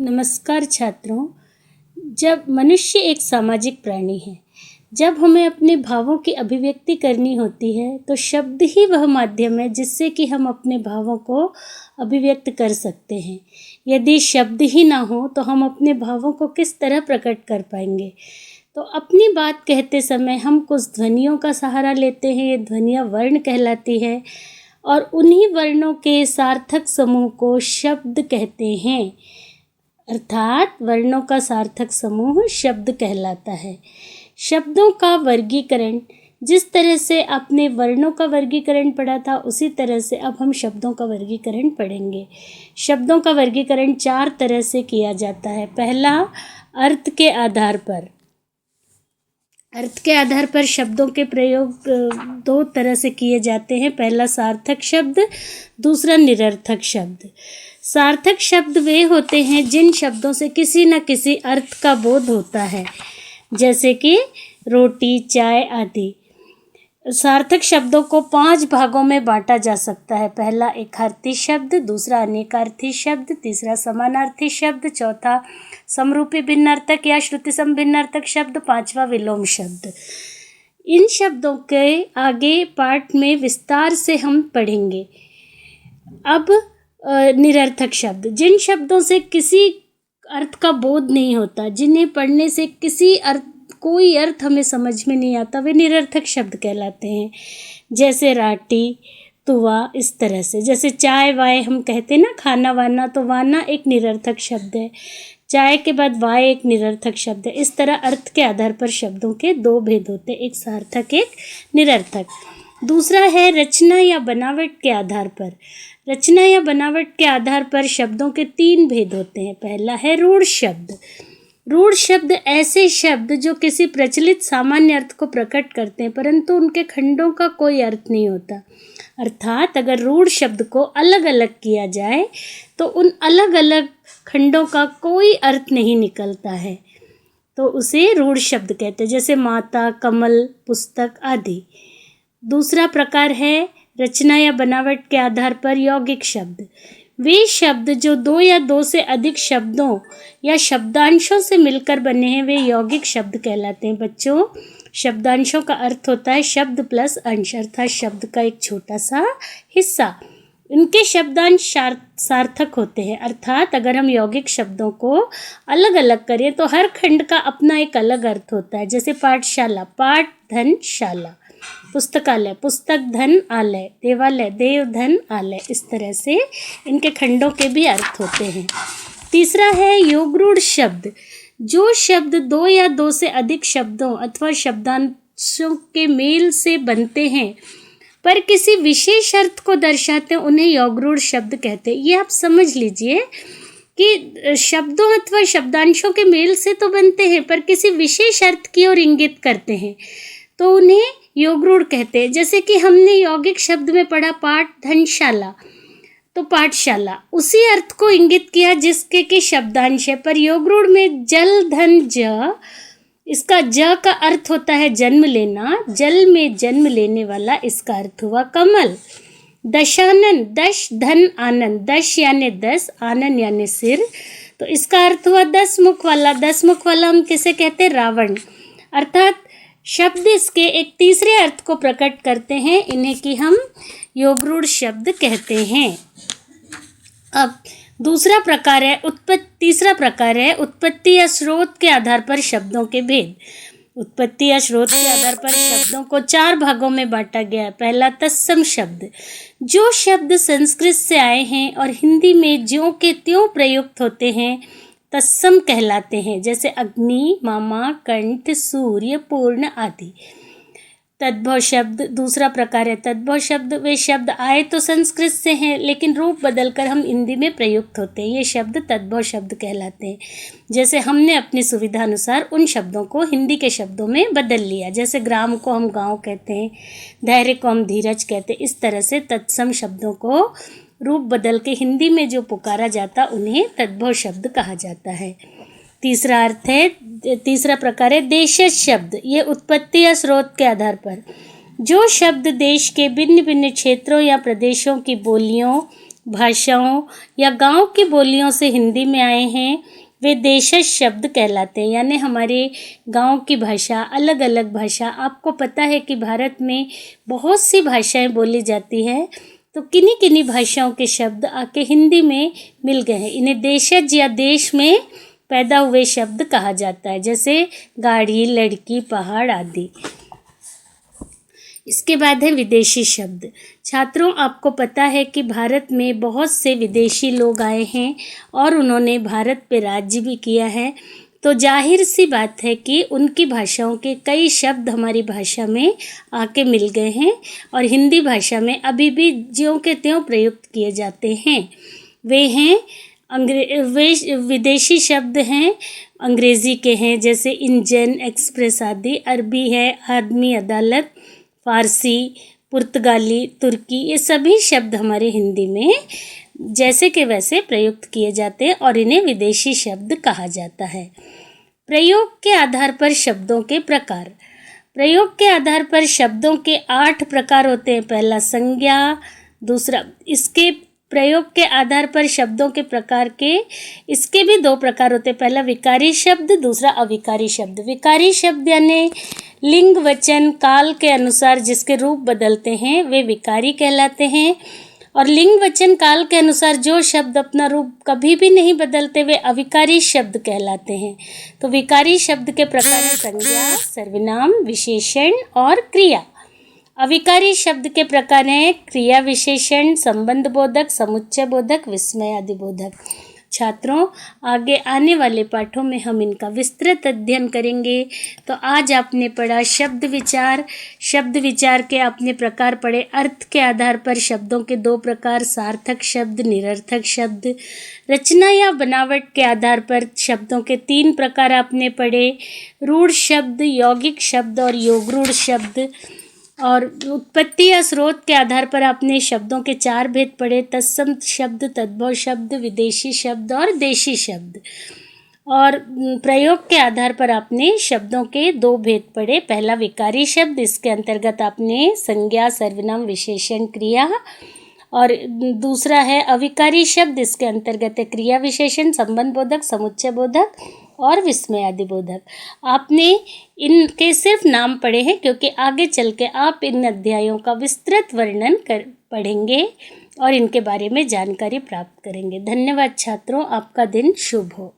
नमस्कार छात्रों। जब मनुष्य एक सामाजिक प्राणी है, जब हमें अपने भावों की अभिव्यक्ति करनी होती है तो शब्द ही वह माध्यम है जिससे कि हम अपने भावों को अभिव्यक्त कर सकते हैं। यदि शब्द ही ना हो तो हम अपने भावों को किस तरह प्रकट कर पाएंगे। तो अपनी बात कहते समय हम कुछ ध्वनियों का सहारा लेते हैं। ये ध्वनियाँ वर्ण कहलाती है और उन्हीं वर्णों के सार्थक समूह को शब्द कहते हैं। अर्थात वर्णों का सार्थक समूह शब्द कहलाता है। शब्दों का वर्गीकरण, जिस तरह से आपने वर्णों का वर्गीकरण पढ़ा था उसी तरह से अब हम शब्दों का वर्गीकरण पढ़ेंगे। शब्दों का वर्गीकरण 4 तरह से किया जाता है। पहला, अर्थ के आधार पर। अर्थ के आधार पर शब्दों के प्रयोग 2 तरह से किए जाते हैं। पहला सार्थक शब्द, दूसरा निरर्थक शब्द। सार्थक शब्द वे होते हैं जिन शब्दों से किसी न किसी अर्थ का बोध होता है, जैसे कि रोटी, चाय आदि। सार्थक शब्दों को 5 भागों में बांटा जा सकता है। पहला एकार्थी शब्द, दूसरा अनेकार्थी शब्द, तीसरा समानार्थी शब्द, चौथा समरूपी भिन्नार्थक या श्रुति सम भिन्नार्थक शब्द, 5वां विलोम शब्द। इन शब्दों के आगे पाठ में विस्तार से हम पढ़ेंगे। अब निरर्थक शब्द, जिन शब्दों से किसी अर्थ का बोध नहीं होता, जिन्हें पढ़ने से कोई अर्थ हमें समझ में नहीं आता, वे निरर्थक शब्द कहलाते हैं। जैसे राटी, तुआ, इस तरह से। जैसे चाय वाय हम कहते हैं ना, खाना वाना, तो वाना एक निरर्थक शब्द है, चाय के बाद वाय एक निरर्थक शब्द है। इस तरह अर्थ के आधार पर शब्दों के 2 भेद होते हैं, एक सार्थक एक निरर्थक। दूसरा है रचना या बनावट के आधार पर। रचना या बनावट के आधार पर शब्दों के 3 भेद होते हैं। पहला है रूढ़ शब्द। रूढ़ शब्द ऐसे शब्द जो किसी प्रचलित सामान्य अर्थ को प्रकट करते हैं परंतु उनके खंडों का कोई अर्थ नहीं होता। अर्थात अगर रूढ़ शब्द को अलग अलग किया जाए तो उन अलग अलग खंडों का कोई अर्थ नहीं निकलता है, तो उसे रूढ़ शब्द कहते हैं। जैसे माता, कमल, पुस्तक आदि। दूसरा प्रकार है रचना या बनावट के आधार पर यौगिक शब्द। वे शब्द जो 2 या 2 से अधिक शब्दों या शब्दांशों से मिलकर बने हैं, वे यौगिक शब्द कहलाते हैं। बच्चों, शब्दांशों का अर्थ होता है शब्द प्लस अंश, अर्थात शब्द का एक छोटा सा हिस्सा। इनके शब्दांश सार्थक होते हैं। अर्थात अगर हम यौगिक शब्दों को अलग अलग करें तो हर खंड का अपना एक अलग अर्थ होता है। जैसे पाठशाला, पाठ धन शाला। पुस्तकालय, पुस्तक धन आलय। देवालय, देव धन आलय। इस तरह से इनके खंडों के भी अर्थ होते हैं। तीसरा है योगरूढ़ शब्द। जो शब्द 2 या 2 से अधिक शब्दों अथवा शब्दांशों के मेल से बनते हैं पर किसी विशेष अर्थ को दर्शाते हैं, उन्हें योगरूढ़ शब्द कहते हैं। ये आप समझ लीजिए कि शब्दों अथवा शब्दांशों के मेल से तो बनते हैं पर किसी विशेष अर्थ की ओर इंगित करते हैं, तो उन्हें योगरूढ़ कहते हैं। जैसे कि हमने यौगिक शब्द में पढ़ा पाठ धनशाला, तो पाठशाला उसी अर्थ को इंगित किया जिसके कि शब्दांश है। पर योगरूढ़ में जल धन ज, इसका ज का अर्थ होता है जन्म लेना, जल में जन्म लेने वाला, इसका अर्थ हुआ कमल। दशानन, दश धन आनंद, दश यानी 10, आनंद यानी सिर, तो इसका अर्थ हुआ 10 मुख वाला। 10 मुख वाला हम किसे कहते हैं? रावण। अर्थात शब्द इसके एक तीसरे अर्थ को प्रकट करते हैं, इन्हें कि हम योगरूढ़ शब्द कहते हैं। अब तीसरा प्रकार है उत्पत्ति या स्रोत के आधार पर शब्दों के भेद। उत्पत्ति या स्रोत के आधार पर शब्दों को 4 भागों में बांटा गया है। पहला तत्सम शब्द। जो शब्द संस्कृत से आए हैं और हिंदी में ज्यों के त्यों प्रयुक्त होते हैं तत्सम कहलाते हैं। जैसे अग्नि, मामा, कंठ, सूर्य, पूर्ण आदि। तद्भव शब्द दूसरा प्रकार है। तद्भव शब्द वे शब्द आए तो संस्कृत से हैं लेकिन रूप बदलकर हम हिंदी में प्रयुक्त होते हैं, ये शब्द तद्भव शब्द कहलाते हैं। जैसे हमने अपनी सुविधा अनुसार उन शब्दों को हिंदी के शब्दों में बदल लिया। जैसे ग्राम को हम गाँव कहते हैं, धैर्य को हम धीरज कहते हैं। इस तरह से तत्सम शब्दों को रूप बदल के हिंदी में जो पुकारा जाता उन्हें तद्भव शब्द कहा जाता है। तीसरा प्रकार है देशज शब्द। ये उत्पत्ति या स्रोत के आधार पर जो शब्द देश के भिन्न भिन्न क्षेत्रों या प्रदेशों की बोलियों, भाषाओं या गांव की बोलियों से हिंदी में आए हैं वे देशज शब्द कहलाते हैं। यानी हमारे गांव की भाषा, अलग अलग भाषा, आपको पता है कि भारत में बहुत सी भाषाएं बोली जाती है, तो किन्हीं किन्हीं भाषाओं के शब्द आके हिंदी में मिल गए हैं। इन्हें देशज या देश में पैदा हुए शब्द कहा जाता है, जैसे गाड़ी, लड़की, पहाड़ आदि। इसके बाद है विदेशी शब्द। छात्रों, आपको पता है कि भारत में बहुत से विदेशी लोग आए हैं और उन्होंने भारत पे राज्य भी किया है, तो जाहिर सी बात है कि उनकी भाषाओं के कई शब्द हमारी भाषा में आके मिल गए हैं और हिंदी भाषा में अभी भी ज्यों के त्यों प्रयुक्त किए जाते हैं। वे हैं विदेशी शब्द हैं, अंग्रेज़ी के हैं, जैसे इंजन, एक्सप्रेस आदि। अरबी है आदमी, अदालत। फारसी, पुर्तगाली, तुर्की, ये सभी शब्द हमारे हिंदी में जैसे के वैसे प्रयुक्त किए जाते हैं और इन्हें विदेशी शब्द कहा जाता है। प्रयोग के आधार पर शब्दों के प्रकार। प्रयोग के आधार पर शब्दों के 8 प्रकार होते हैं। पहला संज्ञा, दूसरा इसके प्रयोग के आधार पर शब्दों के प्रकार के इसके भी 2 प्रकार होते हैं। पहला विकारी शब्द, दूसरा अविकारी शब्द। विकारी शब्द यानी लिंग, वचन, काल के अनुसार जिसके रूप बदलते हैं वे विकारी कहलाते हैं, और लिंग, वचन, काल के अनुसार जो शब्द अपना रूप कभी भी नहीं बदलते वे अविकारी शब्द कहलाते हैं। तो विकारी शब्द के प्रकार हैं संज्ञा, सर्वनाम, विशेषण और क्रिया। अविकारी शब्द के प्रकार हैं क्रिया विशेषण, संबंध बोधक, समुच्चय बोधक, विस्मय आदि बोधक। छात्रों, आगे आने वाले पाठों में हम इनका विस्तृत अध्ययन करेंगे। तो आज आपने पढ़ा शब्द विचार। शब्द विचार के आपने प्रकार पढ़े। अर्थ के आधार पर शब्दों के 2 प्रकार, सार्थक शब्द, निरर्थक शब्द। रचना या बनावट के आधार पर शब्दों के 3 प्रकार आपने पढ़े, रूढ़ शब्द, यौगिक शब्द और योगरूढ़ शब्द। और उत्पत्ति या स्रोत के आधार पर आपने शब्दों के 4 भेद पढ़े, तत्सम शब्द, तद्भव शब्द, विदेशी शब्द और देशी शब्द। और प्रयोग के आधार पर आपने शब्दों के 2 भेद पढ़े। पहला विकारी शब्द, इसके अंतर्गत आपने संज्ञा, सर्वनाम, विशेषण, क्रिया, और दूसरा है अविकारी शब्द, इसके अंतर्गत है क्रिया विशेषण, संबंध बोधक, समुच्चय बोधक और विस्मय आदि बोधक। आपने इनके सिर्फ नाम पढ़े हैं क्योंकि आगे चल के आप इन अध्यायों का विस्तृत वर्णन पढ़ेंगे और इनके बारे में जानकारी प्राप्त करेंगे। धन्यवाद छात्रों, आपका दिन शुभ हो।